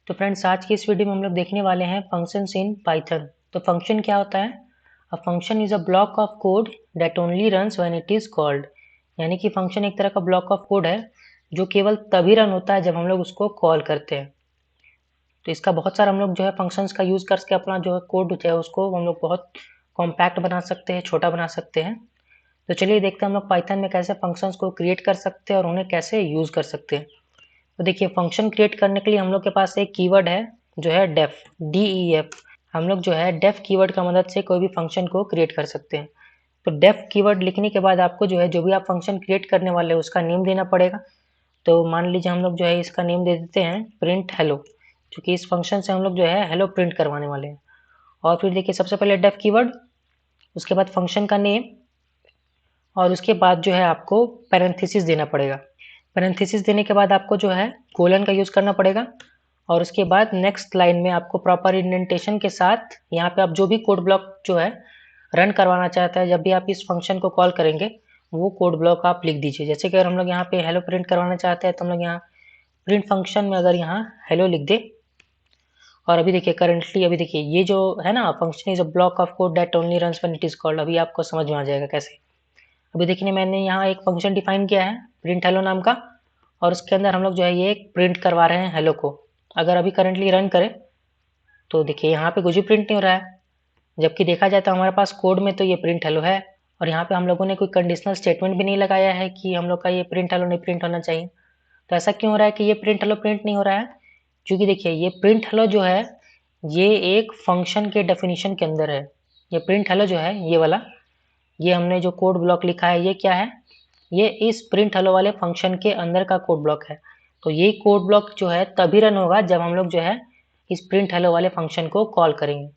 तो फ्रेंड्स आज की इस वीडियो में हम लोग देखने वाले हैं फंक्शंस इन पाइथन। तो फंक्शन क्या होता है? A function is a block of code that only runs when it is called. यानी कि फंक्शन एक तरह का ब्लॉक ऑफ कोड है जो केवल तभी रन होता है जब हम लोग उसको कॉल करते हैं। तो इसका बहुत सारा हम लोग जो है फंक्शंस का यूज़ करके अपना जो है कोड है उसको हम लोग बहुत कॉम्पैक्ट बना सकते हैं, छोटा बना सकते हैं। तो चलिए देखते हैं हम लोग पाइथन में कैसे फंक्शंस को क्रिएट कर सकते हैं और उन्हें कैसे यूज़ कर सकते हैं। तो देखिए फंक्शन क्रिएट करने के लिए हम लोग के पास एक कीवर्ड है जो है डेफ, DEF। हम लोग जो है डेफ कीवर्ड का मदद से कोई भी फंक्शन को क्रिएट कर सकते हैं। तो डेफ कीवर्ड लिखने के बाद आपको जो है जो भी आप फंक्शन क्रिएट करने वाले हैं उसका नेम देना पड़ेगा। तो मान लीजिए हम लोग जो है इसका नेम दे देते हैं प्रिंट हेलो, क्योंकि इस फंक्शन से हम लोग जो है हेलो प्रिंट करवाने वाले हैं। और फिर देखिए सबसे पहले डेफ कीवर्ड, उसके बाद फंक्शन का नेम, और उसके बाद जो है आपको पैरेंथेसिस देना पड़ेगा। पैरेंथेसिस देने के बाद आपको जो है कोलन का यूज़ करना पड़ेगा। और उसके बाद नेक्स्ट लाइन में आपको प्रॉपर इंडेंटेशन के साथ यहाँ पे आप जो भी कोड ब्लॉक जो है रन करवाना चाहता है, जब भी आप इस फंक्शन को कॉल करेंगे वो कोड ब्लॉक आप लिख दीजिए। जैसे कि अगर हम लोग यहाँ पे हेलो प्रिंट करवाना चाहते हैं तो हम लोग यहाँ प्रिंट फंक्शन में अगर यहाँ हेलो लिख दे। और अभी देखिए करेंटली अभी देखिए ये जो है ना function is a block of code that only runs when it is called, अभी आपको समझ में आ जाएगा कैसे। अभी देखिए मैंने यहाँ एक फंक्शन डिफाइन किया है प्रिंट हेलो नाम का, और उसके अंदर हम लोग जो है ये प्रिंट करवा रहे हैं हेलो को। अगर अभी करंटली रन करें तो देखिए यहाँ पे कुछ भी प्रिंट नहीं हो रहा है, जबकि देखा जाए तो हमारे पास कोड में तो ये प्रिंट हेलो है। और यहाँ पे हम लोगों ने कोई कंडीशनल स्टेटमेंट भी नहीं लगाया है कि हम लोग का ये प्रिंट हेलो नहीं प्रिंट होना चाहिए। तो ऐसा क्यों हो रहा है कि ये प्रिंट हेलो प्रिंट नहीं हो रहा है? क्योंकि देखिए ये प्रिंट हेलो जो है ये एक फंक्शन के डेफिनेशन के अंदर है। ये प्रिंट हेलो जो है ये वाला, ये हमने जो कोड ब्लॉक लिखा है ये क्या है? ये इस प्रिंट हेलो वाले फंक्शन के अंदर का कोड ब्लॉक है। तो ये कोड ब्लॉक जो है तभी रन होगा जब हम लोग जो है इस प्रिंट हेलो वाले फंक्शन को कॉल करेंगे।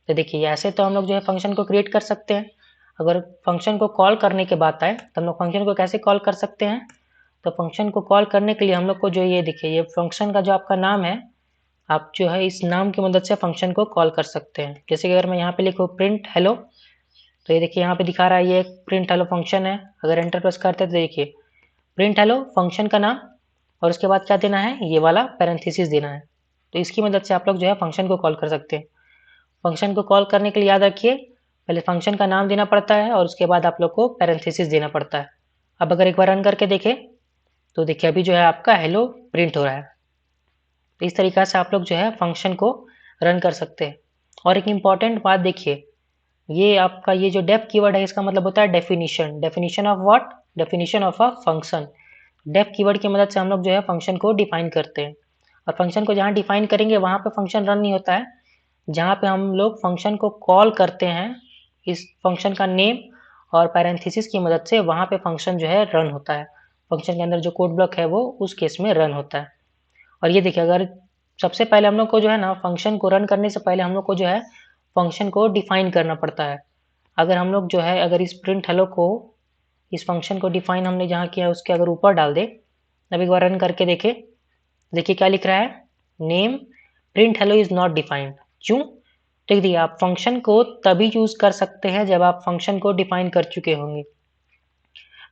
तो देखिए ऐसे तो हम लोग जो है फंक्शन को क्रिएट कर सकते हैं। अगर फंक्शन को कॉल करने की बात आए तो हम लोग फंक्शन को कैसे कॉल कर सकते हैं? तो फंक्शन को कॉल करने के लिए हम लोग को जो ये देखिए ये फंक्शन का जो आपका नाम है, आप जो है इस नाम की मदद से फंक्शन को कॉल कर सकते हैं। जैसे कि अगर मैं यहाँ पे लिखूँ प्रिंट हेलो, तो ये देखिए यहाँ पे दिखा रहा है ये एक प्रिंट हेलो फंक्शन है। अगर एंटर प्रेस करते हैं तो देखिए प्रिंट हेलो फंक्शन का नाम, और उसके बाद क्या देना है? ये वाला पैरेंथेसिस देना है। तो इसकी मदद से आप लोग जो है फंक्शन को कॉल कर सकते हैं। फंक्शन को कॉल करने के लिए याद रखिए पहले फंक्शन का नाम देना पड़ता है और उसके बाद आप लोग को पैरेंथेसिस देना पड़ता है। अब अगर एक बार रन करके देखें तो देखिए अभी जो है आपका हेलो प्रिंट हो रहा है। तो इस तरीक़ा से आप लोग जो है फंक्शन को रन कर सकते हैं। और एक इम्पॉर्टेंट बात देखिए, ये आपका ये जो डेफ कीवर्ड है इसका मतलब होता है definition. Definition of what? Definition of a function. Def keyword की मदद से हम लोग जो है फंक्शन को डिफाइन करते हैं। और फंक्शन को जहाँ डिफाइन करेंगे वहाँ पे फंक्शन रन नहीं होता है, जहाँ पे हम लोग फंक्शन को कॉल करते हैं इस फंक्शन का नेम और पैरेंथेसिस की मदद से, वहाँ पे फंक्शन जो है रन होता है। फंक्शन के अंदर जो कोड ब्लॉक है वो उस केस में रन होता है। और ये देखिए अगर सबसे पहले हम लोग को जो है ना फंक्शन को रन करने से पहले हम लोग को जो है फंक्शन को डिफाइन करना पड़ता है। अगर हम लोग जो है अगर इस प्रिंट हेलो को इस फंक्शन को डिफाइन हमने जहाँ किया है उसके अगर ऊपर डाल दे, अब एक बार रन करके देखे, देखिए क्या लिख रहा है? Name print hello is not defined. क्यों? तो देखिए आप फंक्शन को तभी यूज कर सकते हैं जब आप फंक्शन को डिफाइन कर चुके होंगे।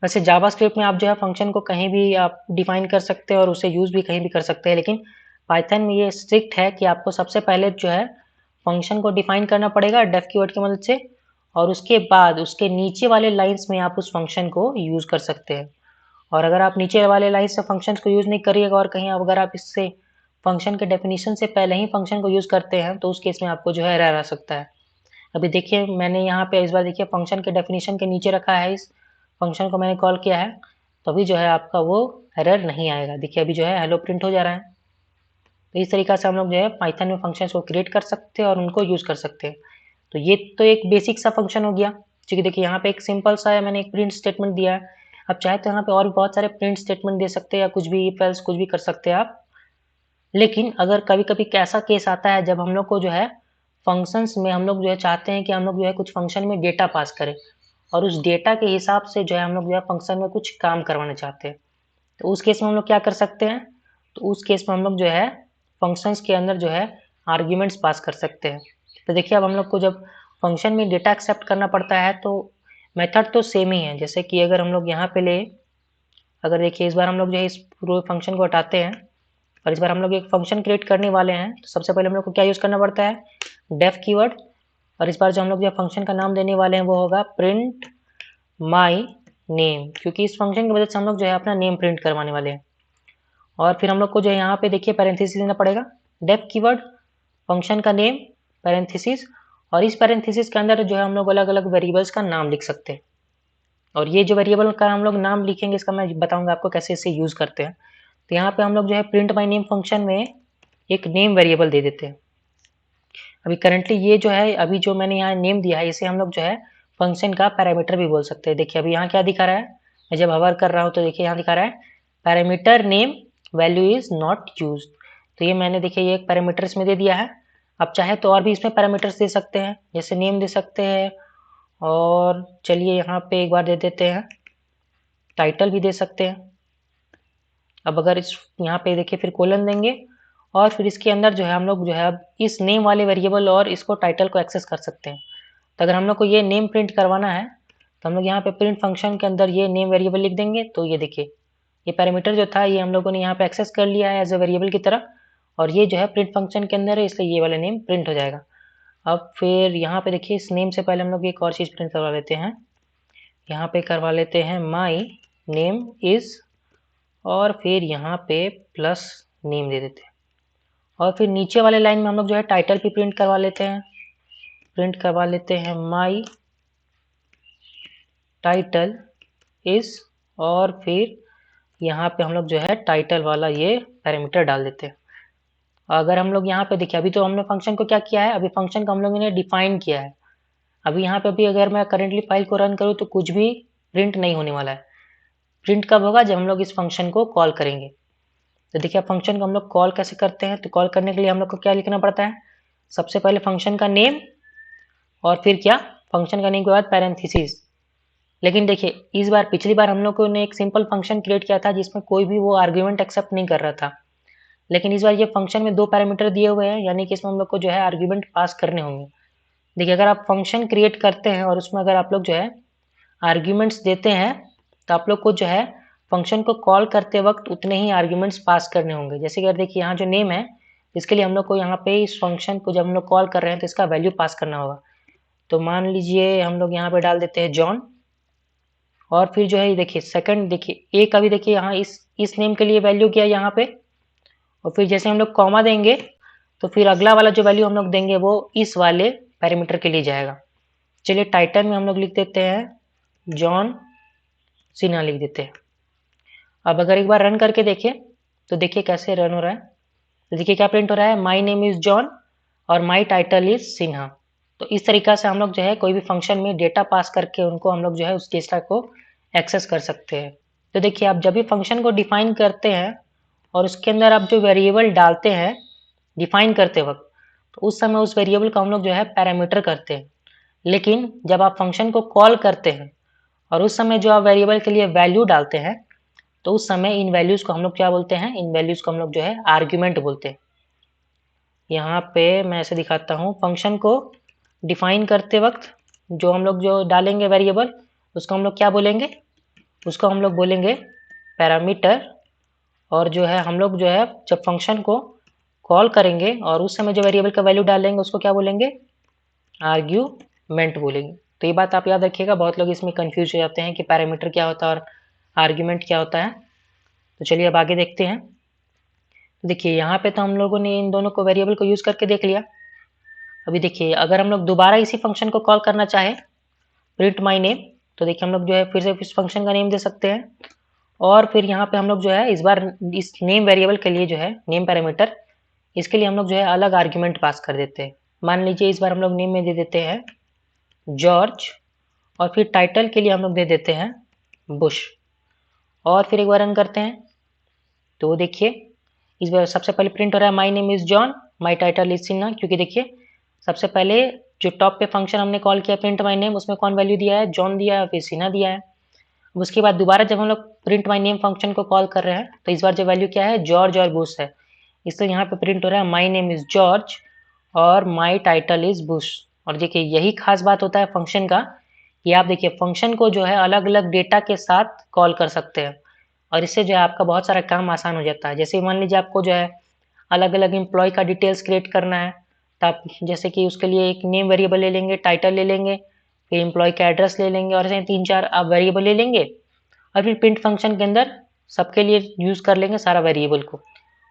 वैसे जावास्क्रिप्ट में आप जो है फंक्शन को कहीं भी आप डिफाइन कर सकते हैं और उसे यूज भी कहीं भी कर सकते हैं, लेकिन पाइथन में ये स्ट्रिक्ट है कि आपको सबसे पहले जो है फंक्शन को डिफाइन करना पड़ेगा डेफ कीवर्ड की मदद से, और उसके बाद उसके नीचे वाले लाइंस में आप उस फंक्शन को यूज कर सकते हैं। और अगर आप नीचे वाले लाइन से फंक्शन को यूज नहीं करिएगा और कहीं अगर आप इससे फंक्शन के डेफिनेशन से पहले ही फंक्शन को यूज करते हैं तो उस केस में आपको जो है एरर आ सकता है। अभी देखिए मैंने यहाँ पे इस बार देखिए फंक्शन के डेफिनेशन के नीचे रखा है, इस फंक्शन को मैंने कॉल किया है, तो अभी जो है आपका वो एरर नहीं आएगा। देखिए अभी जो है हेलो प्रिंट हो जा रहा है। तो इस तरीका से हम लोग जो है पाइथन में फंक्शन को क्रिएट कर सकते हैं और उनको यूज कर सकते हैं। तो ये तो एक बेसिक सा फंक्शन हो गया, क्योंकि देखिए यहाँ पे एक सिंपल सा है, मैंने एक प्रिंट स्टेटमेंट दिया है। आप चाहे तो यहाँ पे और भी बहुत सारे प्रिंट स्टेटमेंट दे सकते हैं या कुछ भी इफ एल्स कुछ भी कर सकते हैं आप। लेकिन अगर कभी कभी कैसा केस आता है जब हम लोग को जो है फंक्शंस में हम लोग जो है चाहते हैं कि हम लोग जो है कुछ फंक्शन में डेटा पास करें, और उस डेटा के हिसाब से जो है हम लोग जो है फंक्शन में कुछ काम करवाना चाहते हैं, तो उस केस में हम लोग क्या कर सकते हैं? तो उस केस में हम लोग जो है फंक्शंस के अंदर जो है आर्ग्यूमेंट्स पास कर सकते हैं। तो देखिए अब हम लोग को जब फंक्शन में डेटा एक्सेप्ट करना पड़ता है तो मेथड तो सेम ही है। जैसे कि अगर हम लोग यहाँ पे ले, अगर देखिए इस बार हम लोग जो है इस पूरे फंक्शन को हटाते हैं और इस बार हम लोग एक फंक्शन क्रिएट करने वाले हैं। तो सबसे पहले हम लोग को क्या यूज़ करना पड़ता है, डेफ कीवर्ड। और इस बार जो हम लोग जो फंक्शन का नाम देने वाले हैं वो होगा प्रिंट माई नेम, क्योंकि इस फंक्शन की वजह से हम लोग जो है अपना नेम प्रिंट करवाने वाले हैं। और फिर हम लोग को जो है यहाँ पे देखिए पैरेंथेसिस देना पड़ेगा, डेफ कीवर्ड, फंक्शन का नेम, पैरेंथेसिस, और इस पैरेंथेसिस के अंदर जो है हम लोग अलग अलग वेरिएबल्स का नाम लिख सकते हैं। और ये जो वेरिएबल का हम लोग नाम लिखेंगे इसका मैं बताऊंगा आपको कैसे इसे यूज़ करते हैं। तो यहाँ पे हम लोग जो है प्रिंट माई नेम फंक्शन में एक नेम वेरिएबल दे देते हैं। अभी करंटली ये जो है, अभी जो मैंने यहाँ नेम दिया है, इसे हम लोग जो है फंक्शन का पैरामीटर भी बोल सकते हैं। देखिए अभी यहाँ क्या दिखा रहा है, मैं जब हवर कर रहा हूँ तो देखिए यहाँ दिखा रहा है parameter name value is not use. तो ये मैंने देखिए ये एक पैरामीटर इसमें दे दिया है। अब चाहे तो और भी इसमें पैरामीटर्स दे सकते हैं, जैसे नेम दे सकते हैं, और चलिए यहाँ पे एक बार दे देते हैं टाइटल भी दे सकते हैं। अब अगर इस यहाँ पे देखिए फिर कोलन देंगे, और फिर इसके अंदर जो है हम लोग जो है अब इस नेम वाले वेरिएबल और इसको टाइटल को एक्सेस कर सकते हैं। तो अगर हम लोग को ये नेम प्रिंट करवाना है तो हम लोग यहाँ पे प्रिंट फंक्शन के अंदर ये नेम वेरिएबल लिख देंगे। तो ये देखिए ये पैरामीटर जो था ये हम लोगों ने यहाँ पे एक्सेस कर लिया है एज ए वेरिएबल की तरह, और ये जो है प्रिंट फंक्शन के अंदर है, इसलिए ये वाला नेम प्रिंट हो जाएगा। अब फिर यहाँ पे देखिए इस नेम से पहले हम लोग एक और चीज़ प्रिंट करवा लेते हैं। यहाँ पे करवा लेते हैं माई नेम इज़, और फिर यहाँ पे प्लस नेम दे देते हैं। और फिर नीचे वाले लाइन में हम लोग जो है टाइटल भी प्रिंट करवा लेते हैं। प्रिंट करवा लेते हैं माई टाइटल इज, और फिर यहाँ पे हम लोग जो है टाइटल वाला ये पैरामीटर डाल देते हैं। अगर हम लोग यहाँ पे देखिए अभी तो हमने फंक्शन को क्या किया है, अभी फंक्शन को हम लोगों ने डिफाइन किया है। अभी यहाँ पे भी अगर मैं करेंटली फाइल को रन करूँ तो कुछ भी प्रिंट नहीं होने वाला है। प्रिंट कब होगा, जब हम लोग इस फंक्शन को कॉल करेंगे। तो देखिए फंक्शन को हम लोग कॉल कैसे करते हैं, तो कॉल करने के लिए हम लोग को क्या लिखना पड़ता है, सबसे पहले फंक्शन का नेम, और फिर क्या, फंक्शन का नेम के बाद पैरेंथेसिस। लेकिन देखिए इस बार पिछली बार हम लोगों ने एक सिंपल फंक्शन क्रिएट किया था जिसमें कोई भी वो आर्ग्यूमेंट एक्सेप्ट नहीं कर रहा था। लेकिन इस बार ये फंक्शन में दो पैरामीटर दिए हुए हैं, यानी कि इसमें हम लोग को जो है आर्ग्यूमेंट पास करने होंगे। देखिए अगर आप फंक्शन क्रिएट करते हैं और उसमें अगर आप लोग जो है आर्ग्यूमेंट्स देते हैं तो आप लोग को जो है फंक्शन को कॉल करते वक्त उतने ही आर्ग्यूमेंट्स पास करने होंगे। जैसे कि देखिए यहाँ जो नेम है इसके लिए हम लोग को यहाँ पे इस फंक्शन को जब हम लोग कॉल कर रहे हैं तो इसका वैल्यू पास करना होगा। तो मान लीजिए हम लोग यहाँ पे डाल देते हैं जॉन, और फिर जो है देखिए सेकंड, देखिए ए का भी देखिए यहाँ इस नेम के लिए वैल्यू किया यहाँ पे, और फिर जैसे हम लोग कॉमा देंगे तो फिर अगला वाला जो वैल्यू हम लोग देंगे वो इस वाले पैरामीटर के लिए जाएगा। चलिए टाइटल में हम लोग लिख देते हैं जॉन सिन्हा लिख देते हैं। अब अगर एक बार रन करके देखिए तो देखिए कैसे रन हो रहा है। तो देखिए क्या प्रिंट हो रहा है, माई नेम इज जॉन और माई टाइटल इज सिन्हा। तो इस तरीका से हम लोग जो है कोई भी फंक्शन में डेटा पास करके उनको हम लोग जो है उस डेटा को एक्सेस कर सकते हैं। तो देखिए आप जब भी फंक्शन को डिफाइन करते हैं और उसके अंदर आप जो वेरिएबल डालते हैं डिफाइन करते वक्त, तो उस समय उस वेरिएबल को हम लोग जो है पैरामीटर करते हैं। लेकिन जब आप फंक्शन को कॉल करते हैं और उस समय जो आप वेरिएबल के लिए वैल्यू डालते हैं तो उस समय इन वैल्यूज़ को हम लोग क्या बोलते हैं, इन वैल्यूज़ को हम लोग जो है आर्ग्यूमेंट बोलते हैं। यहाँ पे मैं ऐसे दिखाता हूँ, फंक्शन को डिफाइन करते वक्त जो हम लोग जो डालेंगे वेरिएबल उसको हम लोग क्या बोलेंगे, उसको हम लोग बोलेंगे पैरामीटर। और जो है हम लोग जो है जब फंक्शन को कॉल करेंगे और उस समय जो वेरिएबल का वैल्यू डालेंगे उसको क्या बोलेंगे, आर्ग्यूमेंट बोलेंगे। तो ये बात आप याद रखिएगा, बहुत लोग इसमें कंफ्यूज हो जाते हैं कि पैरामीटर क्या होता है और आर्ग्यूमेंट क्या होता है। तो चलिए अब आगे देखते हैं। तो देखिए यहाँ पे तो हम लोगों ने इन दोनों को वेरिएबल को यूज़ करके देख लिया। अभी देखिए अगर हम लोग दोबारा इसी फंक्शन को कॉल करना चाहे प्रिंट माई नेम, तो देखिए हम लोग जो है फिर से इस फंक्शन का नेम दे सकते हैं, और फिर यहाँ पे हम लोग जो है इस बार इस नेम वेरिएबल के लिए जो है नेम पैरामीटर, इसके लिए हम लोग जो है अलग आर्ग्यूमेंट पास कर देते हैं। मान लीजिए इस बार हम लोग नेम में दे देते हैं जॉर्ज, और फिर टाइटल के लिए हम लोग दे देते हैं बुश, और फिर एक बार रन करते हैं। तो देखिए इस बार सबसे पहले प्रिंट हो रहा है my name is John, my title is Sinha, क्योंकि देखिए सबसे पहले जो टॉप पे फंक्शन हमने कॉल किया प्रिंट माई नेम, उसमें कौन वैल्यू दिया है, जॉन दिया है, फिर सिन्हा दिया है। उसके बाद दोबारा जब हम लोग प्रिंट माई नेम फंक्शन को कॉल कर रहे हैं तो इस बार जो वैल्यू क्या है, जॉर्ज और बुश है, इसलिए यहाँ पे प्रिंट हो रहा है माई नेम इज जॉर्ज और माई टाइटल इज बुश। और देखिए यही खास बात होता है फंक्शन का, कि आप देखिए फंक्शन को जो है अलग अलग डेटा के साथ कॉल कर सकते हैं। और इससे जो है आपका बहुत सारा काम आसान हो जाता है। जैसे मान लीजिए आपको जो है अलग अलग एम्प्लॉय का डिटेल्स क्रिएट करना है, तो आप जैसे कि उसके लिए एक नेम वेरिएबल ले लेंगे, टाइटल ले लेंगे, फिर एम्प्लॉय का एड्रेस ले लेंगे और ऐसे 3-4 आप वेरिएबल ले लेंगे और फिर प्रिंट फंक्शन के अंदर सबके लिए यूज़ कर लेंगे सारा वेरिएबल को।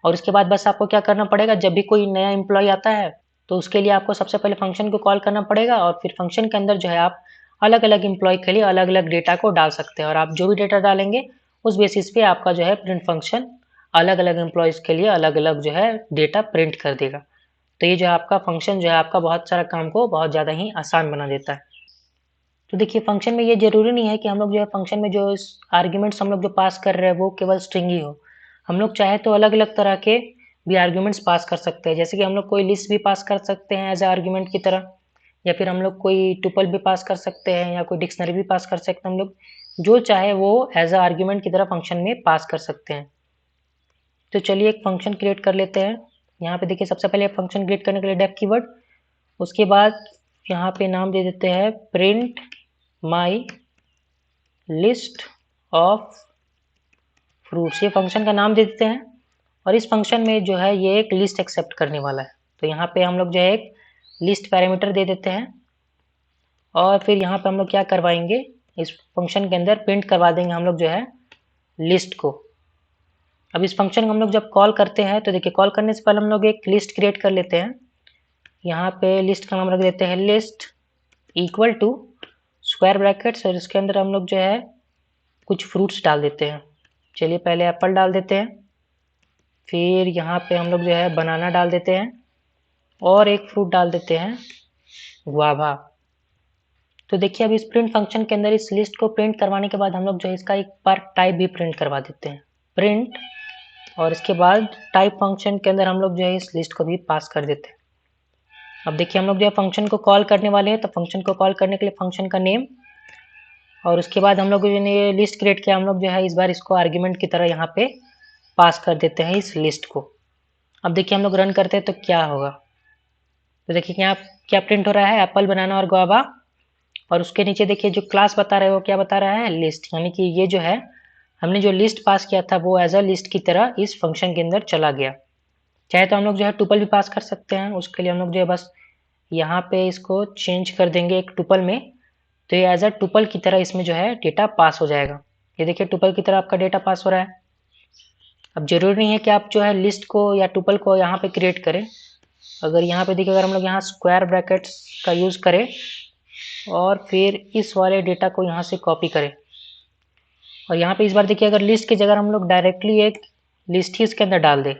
और उसके बाद बस आपको क्या करना पड़ेगा, जब भी कोई नया एम्प्लॉय आता है तो उसके लिए आपको सबसे पहले फंक्शन को कॉल करना पड़ेगा और फिर फंक्शन के अंदर जो है आप अलग अलग एम्प्लॉय के लिए अलग अलग डेटा को डाल सकते हैं और आप जो भी डेटा डालेंगे उस बेसिस पे आपका जो है प्रिंट फंक्शन अलग अलग एम्प्लॉयज़ के लिए अलग अलग जो है डेटा प्रिंट कर देगा। तो ये जो है आपका फंक्शन जो है आपका बहुत सारा काम को बहुत ज़्यादा ही आसान बना देता है। तो देखिए फंक्शन में ये ज़रूरी नहीं है कि हम लोग जो है फंक्शन में जो आर्ग्यूमेंट्स हम लोग जो पास कर रहे हैं वो केवल स्ट्रिंग ही हो। हम लोग चाहे तो अलग अलग तरह के भी आर्ग्यूमेंट्स पास कर सकते हैं, जैसे कि हम लोग कोई लिस्ट भी पास कर सकते हैं एज ए आर्ग्यूमेंट की तरह, या फिर हम लोग कोई टुपल भी पास कर सकते हैं या कोई डिक्शनरी भी पास कर सकते हैं। हम लोग जो चाहे वो एज ए आर्ग्यूमेंट की तरह फंक्शन में पास कर सकते हैं। तो चलिए एक फंक्शन क्रिएट कर लेते हैं। यहाँ पे देखिए सबसे पहले फंक्शन क्रिएट करने के लिए डेफ कीवर्ड, उसके बाद यहाँ पे नाम दे देते हैं print my list of fruits. ये फंक्शन का नाम दे देते हैं और इस फंक्शन में जो है ये एक लिस्ट एक्सेप्ट करने वाला है। तो यहाँ पे हम लोग जो है एक लिस्ट पैरामीटर दे देते हैं और फिर यहाँ पे हम लोग क्या करवाएंगे, इस फंक्शन के अंदर प्रिंट करवा देंगे हम लोग जो है लिस्ट को। अब इस फंक्शन को हम लोग जब कॉल करते हैं तो देखिए कॉल करने से पहले हम लोग एक लिस्ट क्रिएट कर लेते हैं। यहाँ पे लिस्ट का नाम रख देते हैं list equal to square brackets और इसके अंदर हम लोग जो है कुछ फ्रूट्स डाल देते हैं। चलिए पहले एप्पल डाल देते हैं, फिर यहाँ पे हम लोग जो है बनाना डाल देते हैं और एक फ्रूट डाल देते हैं गुआवा। तो देखिए अब इस प्रिंट फंक्शन के अंदर इस लिस्ट को प्रिंट करवाने के बाद हम लोग जो है इसका एक बार टाइप भी प्रिंट करवा देते हैं, प्रिंट, और इसके बाद टाइप फंक्शन के अंदर हम लोग जो है इस लिस्ट को भी पास कर देते हैं। अब देखिए हम लोग जो है फंक्शन को कॉल करने वाले हैं, तो फंक्शन को कॉल करने के लिए फंक्शन का नेम और उसके बाद हम लोग जो ने लिस्ट क्रिएट किया हम लोग जो है इस बार इसको आर्ग्यूमेंट की तरह यहाँ पे पास कर देते हैं इस लिस्ट को। अब देखिए हम लोग रन करते हैं तो क्या होगा, तो देखिए यहाँ क्या प्रिंट हो रहा है, एप्पल, बनाना और गुआवा, और उसके नीचे देखिए जो क्लास बता रहा है वो क्या बता रहा है, लिस्ट। यानी कि ये जो है हमने जो लिस्ट पास किया था वो एज अ लिस्ट की तरह इस फंक्शन के अंदर चला गया। चाहे तो हम लोग जो है टुपल भी पास कर सकते हैं, उसके लिए हम लोग जो है बस यहाँ पे इसको चेंज कर देंगे एक टुपल में, तो ये एज अ टुपल की तरह इसमें जो है डेटा पास हो जाएगा। ये देखिए टुपल की तरह आपका डेटा पास हो रहा है। अब जरूरी नहीं है कि आप जो है लिस्ट को या टुपल को यहाँ पे क्रिएट करें। अगर यहाँ पे देखिए अगर हम लोग यहाँ स्क्वायर ब्रैकेट्स का यूज़ करें और फिर इस वाले डेटा को यहाँ से कॉपी करें और यहाँ पे इस बार देखिए अगर लिस्ट की जगह हम लोग डायरेक्टली एक लिस्ट ही इसके अंदर डाल दें।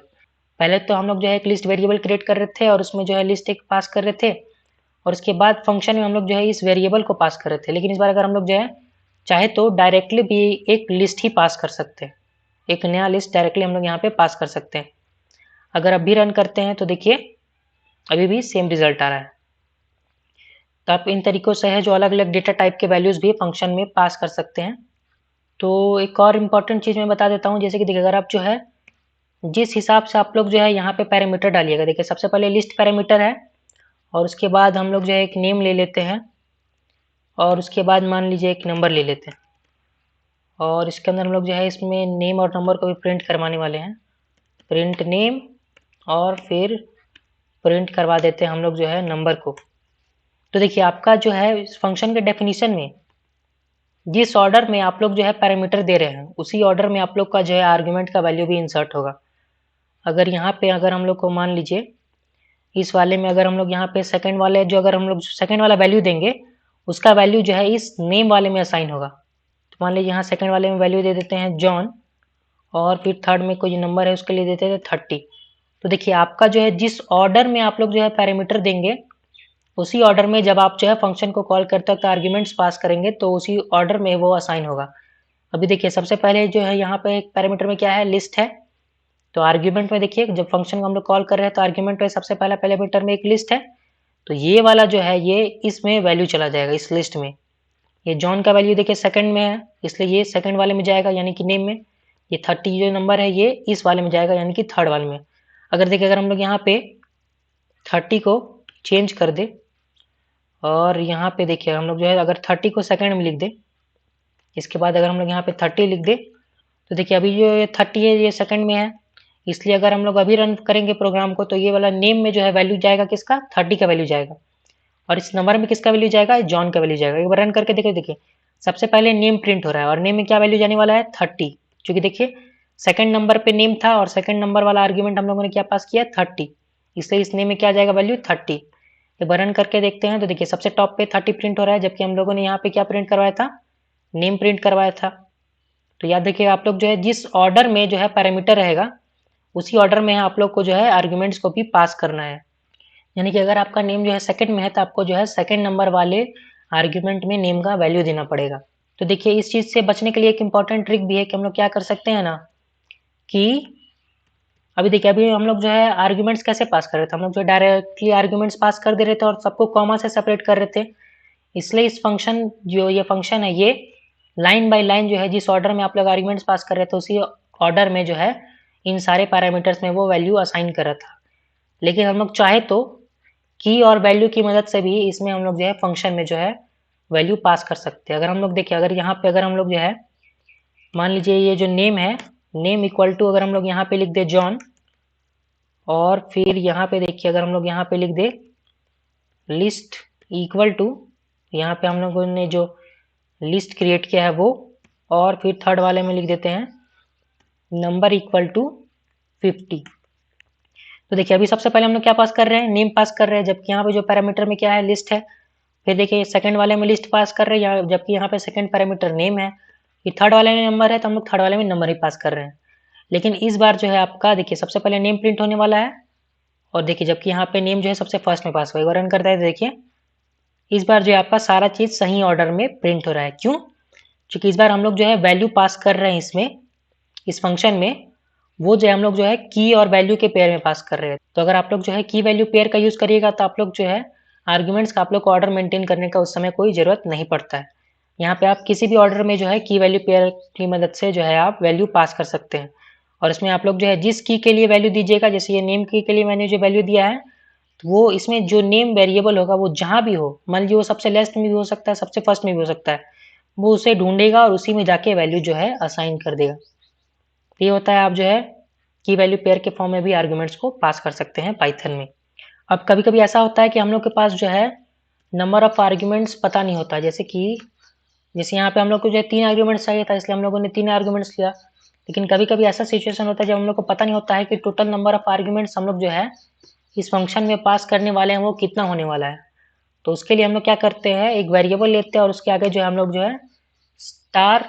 पहले तो हम लोग जो है एक लिस्ट वेरिएबल क्रिएट कर रहे थे और उसमें जो है लिस्ट एक पास कर रहे थे और उसके बाद फंक्शन में हम लोग जो है इस वेरिएबल को पास कर रहे थे, लेकिन इस बार अगर हम लोग जो है चाहे तो डायरेक्टली भी एक लिस्ट ही पास कर सकते हैं, एक नया लिस्ट डायरेक्टली हम लोग यहाँ पे पास कर सकते हैं। अगर अभी रन करते हैं तो देखिए अभी भी सेम रिजल्ट आ रहा है। तो आप इन तरीकों से है जो अलग अलग डेटा टाइप के वैल्यूज़ भी फंक्शन में पास कर सकते हैं। तो एक और इम्पॉर्टेंट चीज़ मैं बता देता हूँ, जैसे कि देखिए अगर आप जो है जिस हिसाब से आप लोग जो है यहाँ पे पैरामीटर डालिएगा, देखिए सबसे पहले लिस्ट पैरामीटर है और उसके बाद हम लोग जो है एक नेम ले लेते हैं और उसके बाद मान लीजिए एक नंबर ले लेते हैं और इसके अंदर हम लोग जो है इसमें नेम और नंबर को भी प्रिंट करवाने वाले हैं, प्रिंट नेम, और फिर प्रिंट करवा देते हैं हम लोग जो है नंबर को। तो देखिए आपका जो है इस फंक्शन के डेफिनेशन में जिस ऑर्डर में आप लोग जो है पैरामीटर दे रहे हैं उसी ऑर्डर में आप लोग का जो है आर्गुमेंट का वैल्यू भी इंसर्ट होगा। अगर यहाँ पे अगर हम लोग को मान लीजिए इस वाले में अगर हम लोग यहाँ पे सेकंड वाले जो अगर हम लोग सेकंड वाला वैल्यू देंगे उसका वैल्यू जो है इस नेम वाले में असाइन होगा। तो मान लीजिए यहाँ सेकंड वाले में वैल्यू दे देते हैं जॉन और फिर थर्ड में कोई नंबर है उसके लिए देते हैं 30। तो देखिए आपका जो है जिस ऑर्डर में आप लोग जो है पैरामीटर देंगे उसी ऑर्डर में जब आप जो है फंक्शन को कॉल करते वक्त आर्ग्यूमेंट्स पास करेंगे तो उसी ऑर्डर में वो असाइन होगा। अभी देखिए सबसे पहले जो है यहाँ पे एक पैरामीटर में क्या है, लिस्ट है। तो आर्ग्यूमेंट में देखिए जब फंक्शन को हम लोग कॉल कर रहे हैं तो आर्ग्यूमेंट में सबसे पहला पैरामीटर में एक लिस्ट है, तो ये वाला जो है ये इसमें वैल्यू चला जाएगा इस लिस्ट में। ये जॉन का वैल्यू देखिए सेकंड में है इसलिए ये सेकंड वाले में जाएगा यानी कि नेम में। ये 30 जो नंबर है ये इस वाले में जाएगा यानी कि थर्ड वाले में। अगर देखिए अगर हम लोग यहाँ पे 30 को चेंज कर दे और यहाँ पे देखिए हम लोग जो है अगर 30 को सेकंड में लिख दे, इसके बाद अगर हम लोग यहाँ पे 30 लिख दे तो देखिए अभी जो ये 30 है ये सेकंड में है, इसलिए अगर हम लोग अभी रन करेंगे प्रोग्राम को तो ये वाला नेम में जो है वैल्यू जाएगा किसका, 30 का वैल्यू जाएगा, और इस नंबर में किसका वैल्यू जाएगा, जॉन का वैल्यू जाएगा। एक बार रन करके देखिए सबसे पहले नेम प्रिंट हो रहा है और नेम में क्या वैल्यू जाने वाला है, 30, क्योंकि देखिए सेकंड नंबर पे नेम था और सेकंड नंबर वाला आर्ग्यूमेंट हम लोगों ने क्या पास किया, 30, इसलिए इस नेम में क्या जाएगा, वैल्यू 30। एक बार रन करके देखते हैं तो देखिए सबसे टॉप पे 30 प्रिंट हो रहा है, जबकि हम लोगों ने यहाँ पे क्या प्रिंट करवाया था, नेम प्रिंट करवाया था। तो याद रखिएगा आप लोग जो है जिस ऑर्डर में जो है पैरामीटर रहेगा उसी ऑर्डर में आप लोग को जो है आर्ग्यूमेंट्स को भी पास करना है। यानी कि अगर आपका नेम जो है सेकंड में है तो आपको जो है सेकंड नंबर वाले आर्ग्यूमेंट में नेम का वैल्यू देना पड़ेगा। तो देखिए इस चीज़ से बचने के लिए एक इंपॉर्टेंट ट्रिक भी है कि हम लोग क्या कर सकते हैं ना, कि अभी देखिए अभी हम लोग जो है आर्ग्यूमेंट्स कैसे पास कर रहे थे, हम लोग जो डायरेक्टली आर्ग्यूमेंट्स पास कर दे रहे थे और सबको कॉमा से सेपरेट कर रहे थे। इसलिए इस फंक्शन जो ये फंक्शन है ये लाइन बाय लाइन जो है जिस ऑर्डर में आप लोग आर्ग्यूमेंट्स पास कर रहे थे उसी ऑर्डर में जो है इन सारे पैरामीटर्स में वो वैल्यू असाइन कर रहा था। लेकिन हम लोग चाहे तो की और वैल्यू की मदद से भी इसमें हम लोग जो है फंक्शन में जो है वैल्यू पास कर सकते हैं। अगर हम लोग देखिए अगर यहाँ पे अगर हम लोग जो है मान लीजिए ये जो नेम है, नेम इक्वल टू अगर हम लोग यहाँ पे लिख दे जॉन, और फिर यहाँ पे देखिए अगर हम लोग यहाँ पे लिख दे लिस्ट इक्वल टू, यहाँ पे हम लोगों ने जो लिस्ट क्रिएट किया है वो, और फिर थर्ड वाले में लिख देते हैं नंबर इक्वल टू 50। तो देखिए अभी सबसे पहले हम लोग क्या पास कर रहे हैं, नेम पास कर रहे हैं, जबकि यहाँ पे जो पैरामीटर में क्या है, लिस्ट है। फिर देखिए सेकंड वाले में लिस्ट पास कर रहे हैं जबकि यहाँ पे सेकंड पैरामीटर नेम है। फिर थर्ड वाले में नंबर है तो हम लोग थर्ड वाले में नंबर ही पास कर रहे हैं। लेकिन इस बार जो है आपका देखिए सबसे पहले नेम प्रिंट होने वाला है, और देखिए जबकि यहाँ पे नेम जो है सबसे फर्स्ट में पास हुआ, रन करता है तो देखिए इस बार जो है आपका सारा चीज़ सही ऑर्डर में प्रिंट हो रहा है। क्यों, क्योंकि इस बार हम लोग जो है वैल्यू पास कर रहे हैं इसमें, इस फंक्शन में वो जो है हम लोग जो है की और वैल्यू के पेयर में पास कर रहे हैं। तो अगर आप लोग जो है की वैल्यू पेयर का यूज़ करिएगा तो आप लोग जो है आर्ग्यूमेंट्स का आप लोग को ऑर्डर मेंटेन करने का उस समय कोई ज़रूरत नहीं पड़ता है। यहाँ पे आप किसी भी ऑर्डर में जो है की वैल्यू पेयर की मदद से जो है आप वैल्यू पास कर सकते हैं। और इसमें आप लोग जो है जिस की के लिए वैल्यू दीजिएगा, जैसे ये नेम की के लिए मैंने जो वैल्यू दिया है, तो वो इसमें जो नेम वेरिएबल होगा वो जहाँ भी हो, मान लीजिए वो सबसे लेस्ट में भी हो सकता है, सबसे फर्स्ट में भी हो सकता है, वो उसे ढूंढेगा और उसी में जाके वैल्यू जो है असाइन कर देगा। ये होता है आप जो है की वैल्यू पेयर के फॉर्म में भी आर्ग्यूमेंट्स को पास कर सकते हैं पाइथन में। अब कभी कभी ऐसा होता है कि हम लोग के पास जो है नंबर ऑफ आर्ग्यूमेंट्स पता नहीं होता, जैसे यहाँ पे हम लोग को जो है 3 आर्ग्यूमेंट्स चाहिए था, इसलिए हम लोगों ने 3 आर्ग्यूमेंट्स लिया। लेकिन कभी कभी ऐसा सिचुएशन होता है जब हम लोग को पता नहीं होता है कि टोटल नंबर ऑफ आर्ग्यूमेंट्स हम लोग जो है इस फंक्शन में पास करने वाले हैं वो कितना होने वाला है। तो उसके लिए हम लोग क्या करते हैं, एक वेरिएबल लेते हैं और उसके आगे जो है हम लोग जो है स्टार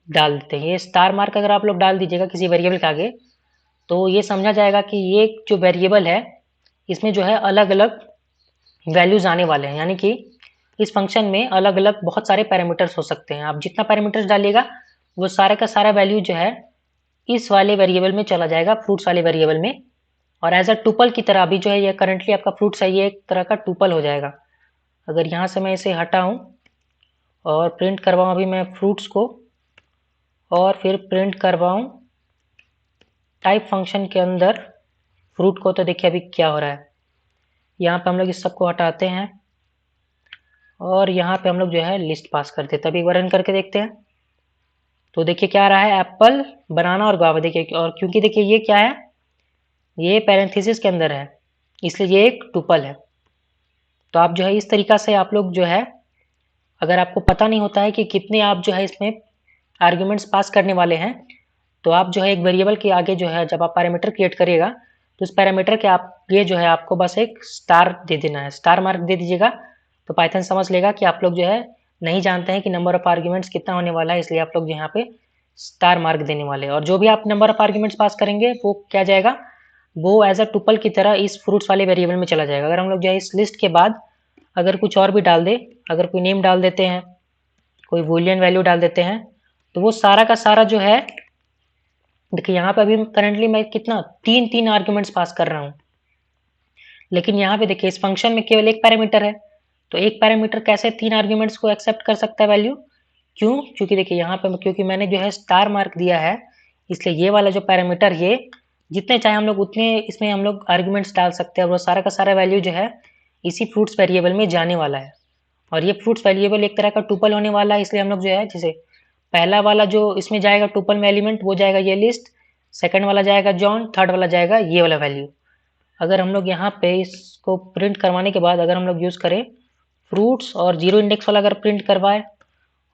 डाल देते हैं। ये स्टार मार्क अगर आप लोग डाल दीजिएगा किसी वेरिएबल के आगे तो ये समझा जाएगा कि ये जो वेरिएबल है इसमें जो है अलग अलग वैल्यूज आने वाले हैं, यानी कि इस फंक्शन में अलग अलग बहुत सारे पैरामीटर्स हो सकते हैं। आप जितना पैरामीटर्स डालिएगा वो सारा का सारा वैल्यू जो है इस वाले वेरिएबल में चला जाएगा, फ्रूट्स वाले वेरिएबल में, और एज अ टुपल की तरह अभी जो है ये करंटली आपका फ्रूट्स है, ये एक तरह का टुपल हो जाएगा। अगर यहाँ से मैं इसे हटाऊँ और प्रिंट करवाऊँ अभी मैं फ्रूट्स को, और फिर प्रिंट करवाऊँ टाइप फंक्शन के अंदर फ्रूट को, तो देखिए अभी क्या हो रहा है, यहाँ पे हम लोग इस सबको हटाते हैं और यहाँ पे हम लोग जो है लिस्ट पास कर देते हैं। अभी एक बार रन करके देखते हैं तो देखिए क्या आ रहा है, एप्पल, बनाना और गुआवा। देखिए और क्योंकि देखिए ये क्या है, ये पैरेंथेसिस के अंदर है इसलिए ये एक टुपल है। तो आप जो है इस तरीका से आप लोग जो है अगर आपको पता नहीं होता है कि कितने आप जो है इसमें आर्ग्यूमेंट्स पास करने वाले हैं, तो आप जो है एक वेरिएबल के आगे जो है जब आप पैरामीटर क्रिएट करिएगा तो उस पैरामीटर के आगे जो है आपको बस एक स्टार दे देना है, स्टार मार्क दे दीजिएगा। तो पाइथन समझ लेगा कि आप लोग जो है नहीं जानते हैं कि नंबर ऑफ आर्ग्यूमेंट्स कितना होने वाला है, इसलिए आप लोग यहाँ पे स्टार मार्क देने वाले हैं। और जो भी आप नंबर ऑफ आर्ग्यूमेंट्स पास करेंगे वो क्या जाएगा, वो एज अ टुपल की तरह इस फ्रूट्स वाले वेरिएबल में चला जाएगा। अगर हम लोग जो है इस लिस्ट के बाद अगर कुछ और भी डाल दे, अगर कोई नेम डाल देते हैं, कोई बूलियन वैल्यू डाल देते हैं, तो वो सारा का सारा जो है देखिए यहाँ पे अभी करंटली मैं कितना 3 आर्ग्यूमेंट्स पास कर रहा हूँ, लेकिन यहाँ पे देखिए इस फंक्शन में केवल एक पैरामीटर है, तो एक पैरामीटर कैसे 3 आर्ग्यूमेंट्स को एक्सेप्ट कर सकता है वैल्यू। क्यों, क्योंकि देखिए यहाँ पे क्योंकि मैंने जो है स्टार मार्क दिया है, इसलिए ये वाला जो पैरामीटर ये जितने चाहे हम लोग उतने इसमें हम लोग आर्ग्यूमेंट्स डाल सकते हैं और वो सारा का सारा वैल्यू जो है इसी फ्रूट्स वेरिएबल में जाने वाला है। और ये फ्रूट्स वेरिएबल एक तरह का टुपल होने वाला है, इसलिए हम लोग जो है जैसे पहला वाला जो इसमें जाएगा टुपल में एलिमेंट वो जाएगा ये लिस्ट, सेकंड वाला जाएगा जॉन, थर्ड वाला जाएगा ये वाला वैल्यू। अगर हम लोग यहाँ पे इसको प्रिंट करवाने के बाद अगर हम लोग यूज़ करें फ्रूट्स और जीरो इंडेक्स वाला अगर प्रिंट करवाए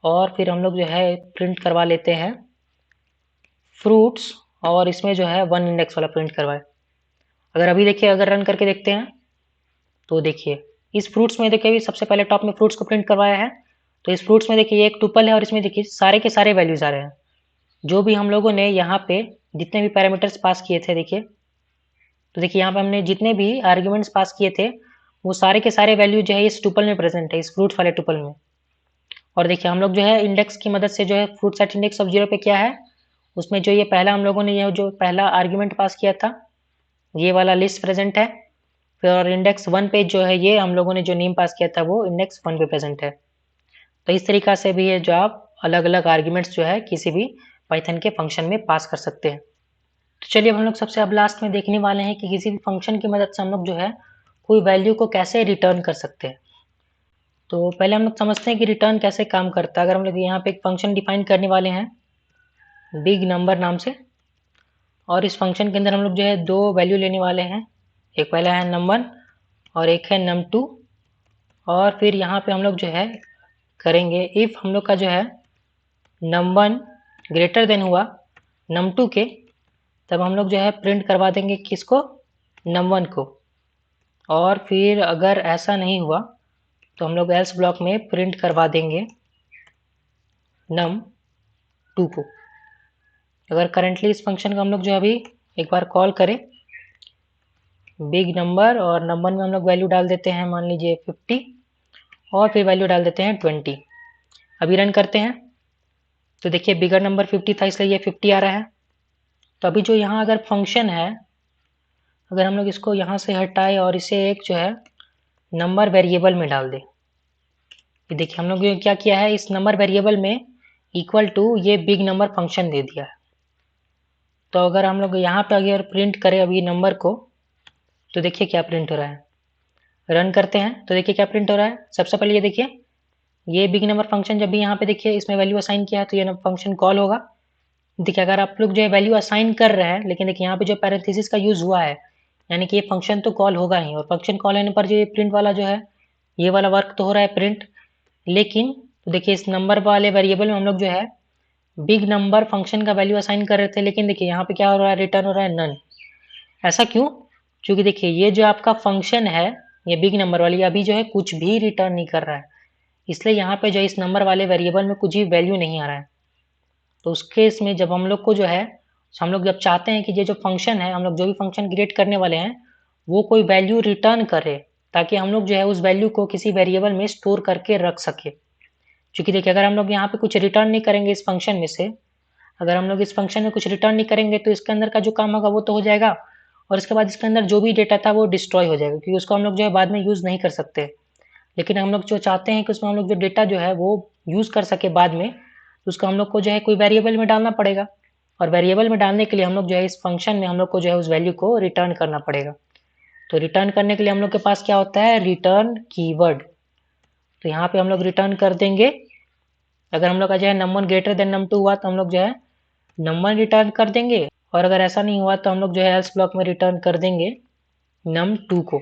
और फिर हम लोग जो है प्रिंट करवा लेते हैं फ्रूट्स और इसमें जो है 1 इंडेक्स वाला प्रिंट करवाए। अगर अभी देखिए अगर रन करके देखते हैं तो देखिए इस फ्रूट्स में देखिए अभी सबसे पहले टॉप में फ्रूट्स को प्रिंट करवाया है। तो इस फ्रूट्स में देखिए एक टुपल है और इसमें देखिए सारे के सारे वैल्यूज आ रहे हैं जो भी हम लोगों ने यहाँ पे जितने भी पैरामीटर्स पास किए थे। देखिए तो देखिए यहाँ पे हमने जितने भी आर्ग्यूमेंट्स पास किए थे वो सारे के सारे वैल्यू जो है इस टुपल में प्रेजेंट है, इस फ्रूट्स वाले टुपल में। और देखिए हम लोग जो है इंडेक्स की मदद से जो है फ्रूट सेट इंडेक्स ऑफ 0 पे क्या है उसमें जो ये पहला हम लोगों ने ये जो पहला आर्ग्यूमेंट पास किया था ये वाला लिस्ट प्रेजेंट है। फिर और इंडेक्स 1 पे जो है ये हम लोगों ने जो नेम पास किया था वो इंडेक्स 1 पे प्रेजेंट है। तो इस तरीका से भी है जो आप अलग अलग आर्ग्यूमेंट्स जो है किसी भी पाइथन के फंक्शन में पास कर सकते हैं। तो चलिए अब हम लोग सबसे अब लास्ट में देखने वाले हैं कि किसी भी फंक्शन की मदद से हम लोग जो है कोई वैल्यू को कैसे रिटर्न कर सकते हैं। तो पहले हम लोग समझते हैं कि रिटर्न कैसे काम करता है। अगर हम लोग यहाँ पे एक फंक्शन डिफाइन करने वाले हैं बिग नंबर नाम से और इस फंक्शन के अंदर हम लोग जो है दो वैल्यू लेने वाले हैं, एक पहला है num1 और एक है num2। और फिर यहाँ पे हम लोग जो है करेंगे इफ़ हम लोग का जो है num1 ग्रेटर देन हुआ num2 के तब हम लोग जो है प्रिंट करवा देंगे किसको, num1 को। और फिर अगर ऐसा नहीं हुआ तो हम लोग एल्स ब्लॉक में प्रिंट करवा देंगे num2 को। अगर करंटली इस फंक्शन को हम लोग जो अभी एक बार कॉल करें बिग नंबर और num1 में हम लोग वैल्यू डाल देते हैं मान लीजिए 50 और फिर वैल्यू डाल देते हैं 20। अभी रन करते हैं तो देखिए बिगर नंबर 50 था इसलिए ये 50 आ रहा है। तो अभी जो यहाँ अगर फंक्शन है अगर हम लोग इसको यहाँ से हटाए और इसे एक जो है नंबर वेरिएबल में डाल दे, ये देखिए हम लोग क्या किया है इस नंबर वेरिएबल में इक्वल टू ये बिग नंबर फंक्शन दे दिया है। तो अगर हम लोग यहाँ पे अगर प्रिंट करें अभी नंबर को तो देखिए क्या प्रिंट हो रहा है। रन करते हैं तो देखिए क्या प्रिंट हो रहा है। सबसे पहले ये देखिए ये बिग नंबर फंक्शन जब भी यहाँ पे देखिए इसमें वैल्यू असाइन किया है तो ये फंक्शन कॉल होगा। देखिए अगर आप लोग जो है वैल्यू असाइन कर रहे हैं लेकिन देखिए यहाँ पे जो पैरेंथेसिस का यूज हुआ है यानी कि ये फंक्शन तो कॉल होगा ही और फंक्शन कॉल होने पर जो ये प्रिंट वाला जो है ये वाला वर्क तो हो रहा है प्रिंट। लेकिन तो देखिए इस नंबर वाले वेरिएबल में हम लोग जो है बिग नंबर फंक्शन का वैल्यू असाइन कर रहे थे लेकिन देखिए यहाँ पे क्या हो रहा है रिटर्न हो रहा है नन। ऐसा क्यों? क्योंकि देखिए ये जो आपका फंक्शन है ये बिग नंबर वाली अभी जो है कुछ भी रिटर्न नहीं कर रहा है, इसलिए यहाँ पे जो इस नंबर वाले वेरिएबल में कुछ भी वैल्यू नहीं आ रहा है। तो उस केस में जब हम लोग को जो है हम लोग जब चाहते हैं कि ये जो फंक्शन है हम लोग जो भी फंक्शन क्रिएट करने वाले हैं वो कोई वैल्यू रिटर्न करे ताकि हम लोग जो है उस वैल्यू को किसी वेरिएबल में स्टोर करके रख सके। क्योंकि देखिए अगर हम लोग यहाँ पे कुछ रिटर्न नहीं करेंगे इस फंक्शन में से, अगर हम लोग इस फंक्शन में कुछ रिटर्न नहीं करेंगे तो इसके अंदर का जो काम होगा वो तो हो जाएगा और इसके बाद इसके अंदर जो भी डेटा था वो डिस्ट्रॉय हो जाएगा क्योंकि उसको हम लोग जो है बाद में यूज़ नहीं कर सकते। लेकिन हम लोग जो चाहते हैं कि उसमें हम लोग जो डेटा जो है वो यूज़ कर सके बाद में तो उसको हम लोग को जो है कोई वेरिएबल में डालना पड़ेगा और वेरिएबल में डालने के लिए हम लोग जो है इस फंक्शन में हम लोग को जो है उस वैल्यू को रिटर्न करना पड़ेगा। तो रिटर्न करने के लिए हम लोग के पास क्या होता है रिटर्न कीवर्ड। तो यहाँ पे हम लोग रिटर्न कर देंगे अगर हम लोग का जो है num1 ग्रेटर देन num2 हुआ तो हम लोग जो है num1 रिटर्न कर देंगे और अगर ऐसा नहीं हुआ तो हम लोग जो है एल्स ब्लॉक में रिटर्न कर देंगे num2 को।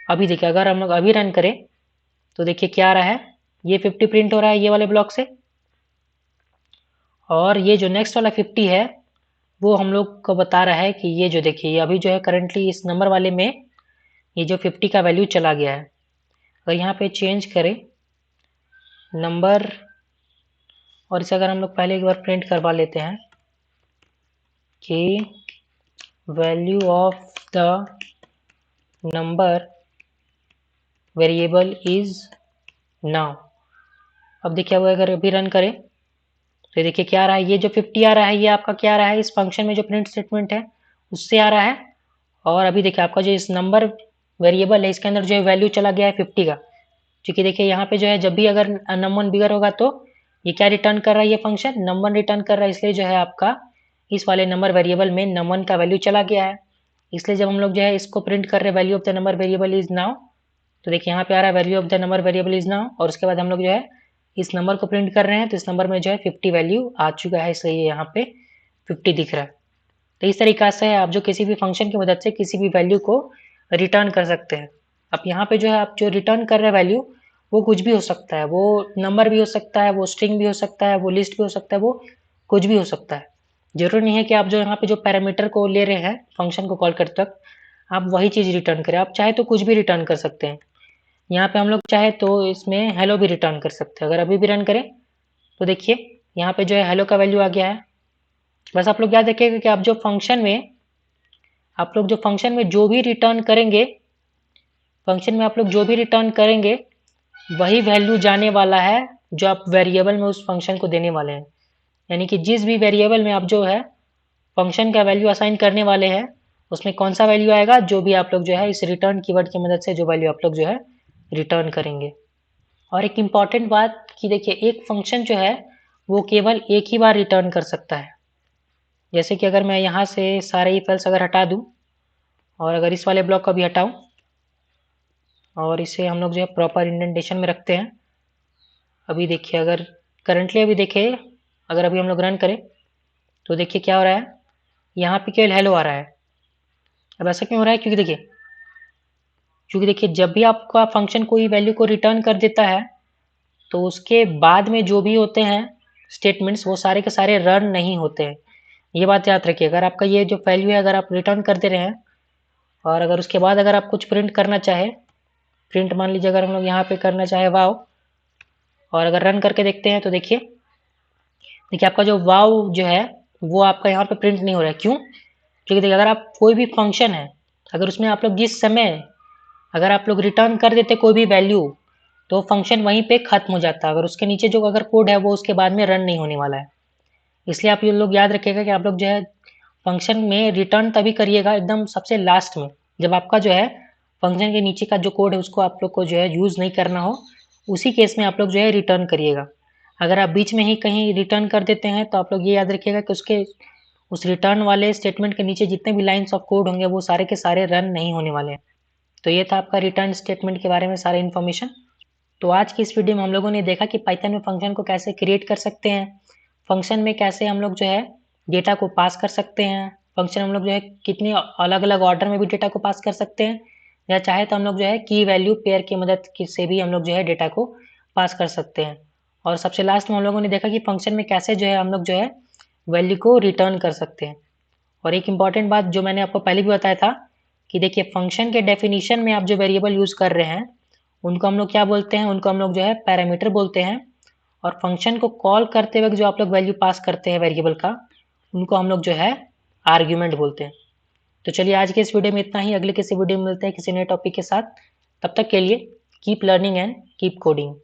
अभी देखिए अगर हम लोग अभी रन करें तो देखिए क्या आ रहा है ये 50 प्रिंट हो रहा है ये वाले ब्लॉक से और ये जो नेक्स्ट वाला 50 है वो हम लोग को बता रहा है कि ये जो देखिए अभी जो है करंटली इस नंबर वाले में ये जो 50 का वैल्यू चला गया है। अगर यहाँ पे चेंज करें नंबर और इसे अगर हम लोग पहले एक बार प्रिंट करवा लेते हैं कि value of the number variable is now. अब देखिए अगर अभी रन करें तो देखिए क्या आ रहा है ये जो 50 आ रहा है ये आपका क्या आ रहा है इस फंक्शन में जो प्रिंट स्टेटमेंट है उससे आ रहा है। और अभी देखिए आपका जो इस नंबर वेरिएबल है इसके अंदर जो है वैल्यू चला गया है 50 का। क्योंकि देखिए यहाँ पे जो है जब भी अगर num1 बिगर होगा तो ये क्या रिटर्न कर रहा है ये फंक्शन num1 रिटर्न कर रहा है, इसलिए जो है आपका इस वाले नंबर वेरिएबल में num1 का वैल्यू चला गया है। इसलिए जब हम लोग जो है इसको प्रिंट कर रहे हैं value of the number variable is now तो देखिए यहाँ पे आ रहा है value of the number variable is now और उसके बाद हम लोग जो है इस नंबर को प्रिंट कर रहे हैं तो इस नंबर में जो है 50 वैल्यू आ चुका है, इसलिए यहाँ पे 50 दिख रहा है। तो इस तरीक़ा से आप जो किसी भी फंक्शन की मदद से किसी भी वैल्यू को रिटर्न कर सकते हैं। अब यहाँ पे जो है आप जो रिटर्न कर रहे हैं वैल्यू, वो कुछ भी हो सकता है, वो नंबर भी हो सकता है, वो स्ट्रिंग भी हो सकता है, वो लिस्ट भी हो सकता है, वो कुछ भी हो सकता है। ज़रूरी नहीं है कि आप जो यहाँ पे जो पैरामीटर को ले रहे हैं फंक्शन को कॉल करते वक्त आप वही चीज़ रिटर्न करें, आप चाहे तो कुछ भी रिटर्न कर सकते हैं। यहाँ पे हम लोग चाहे तो इसमें हेलो भी रिटर्न कर सकते हैं। अगर अभी भी रन करें तो देखिए यहाँ पे जो है हेलो का वैल्यू आ गया है। बस आप लोग याद रखिएगा कि आप जो फंक्शन में जो भी रिटर्न करेंगे, फंक्शन में आप लोग जो भी रिटर्न करेंगे वही वैल्यू जाने वाला है जो आप वेरिएबल में उस फंक्शन को देने वाले हैं। यानी कि जिस भी वेरिएबल में आप जो है फंक्शन का वैल्यू असाइन करने वाले हैं उसमें कौन सा वैल्यू आएगा, जो भी आप लोग जो है इस रिटर्न कीवर्ड की मदद से जो वैल्यू आप लोग जो है रिटर्न करेंगे। और एक इम्पॉर्टेंट बात कि देखिए एक फंक्शन जो है वो केवल एक ही बार रिटर्न कर सकता है। जैसे कि अगर मैं यहाँ से सारे इफ एल्स अगर हटा दूँ और अगर इस वाले ब्लॉक को भी हटाऊँ और इसे हम लोग जो है प्रॉपर इंडेंटेशन में रखते हैं। अभी देखिए अगर करंटली अभी देखिए अगर अभी हम लोग रन करें तो देखिए क्या हो रहा है, यहाँ पे केवल हेलो आ रहा है। अब ऐसा क्यों हो रहा है, क्योंकि देखिए जब भी आपका फंक्शन कोई वैल्यू को रिटर्न कर देता है तो उसके बाद में जो भी होते हैं स्टेटमेंट्स वो सारे के सारे रन नहीं होते हैं। ये बात याद रखिए, अगर आपका ये जो वैल्यू है अगर आप रिटर्न कर दे रहे हैं और अगर उसके बाद अगर आप कुछ प्रिंट करना चाहे, प्रिंट मान लीजिए अगर हम लोग यहाँ पे करना चाहे वाव और अगर रन करके देखते हैं तो देखिए आपका जो वाव जो है वो आपका यहाँ पे प्रिंट नहीं हो रहा है। क्यों? क्योंकि देखिए अगर आप कोई भी फंक्शन है अगर उसमें आप लोग जिस समय अगर आप लोग रिटर्न कर देते कोई भी वैल्यू तो फंक्शन वहीं पे खत्म हो जाता है। अगर उसके नीचे जो अगर कोड है वो उसके बाद में रन नहीं होने वाला है। इसलिए आप ये लोग याद रखिएगा कि आप लोग जो है फंक्शन में रिटर्न तभी करिएगा एकदम सबसे लास्ट में, जब आपका जो है फंक्शन के नीचे का जो कोड है उसको आप लोग को जो है यूज़ नहीं करना हो, उसी केस में आप लोग जो है रिटर्न करिएगा। अगर आप बीच में ही कहीं रिटर्न कर देते हैं तो आप लोग ये याद रखिएगा कि उसके उस रिटर्न वाले स्टेटमेंट के नीचे जितने भी लाइन्स ऑफ कोड होंगे वो सारे के सारे रन नहीं होने वाले हैं। तो ये था आपका रिटर्न स्टेटमेंट के बारे में सारा इन्फॉर्मेशन। तो आज की इस वीडियो में हम लोगों ने देखा कि पाइथन में फंक्शन को कैसे क्रिएट कर सकते हैं, फंक्शन में कैसे हम लोग जो है डेटा को पास कर सकते हैं, फंक्शन हम लोग जो है कितनी अलग अलग ऑर्डर में भी डेटा को पास कर सकते हैं, या चाहे तो हम लोग जो है की वैल्यू पेयर की मदद से भी हम लोग जो है डेटा को पास कर सकते हैं। और सबसे लास्ट में हम लोगों ने देखा कि फंक्शन में कैसे जो है हम लोग जो है वैल्यू को रिटर्न कर सकते हैं। और एक इम्पॉर्टेंट बात जो मैंने आपको पहले भी बताया था कि देखिए फंक्शन के डेफिनेशन में आप जो वेरिएबल यूज़ कर रहे हैं उनको हम लोग क्या बोलते हैं, उनको हम लोग जो है पैरामीटर बोलते हैं। और फंक्शन को कॉल करते वक्त जो आप लोग वैल्यू पास करते हैं वेरिएबल का उनको हम लोग जो है आर्ग्यूमेंट बोलते हैं। तो चलिए आज के इस वीडियो में इतना ही, अगले किसी वीडियो में मिलते हैं किसी नए टॉपिक के साथ। तब तक के लिए keep learning and keep coding.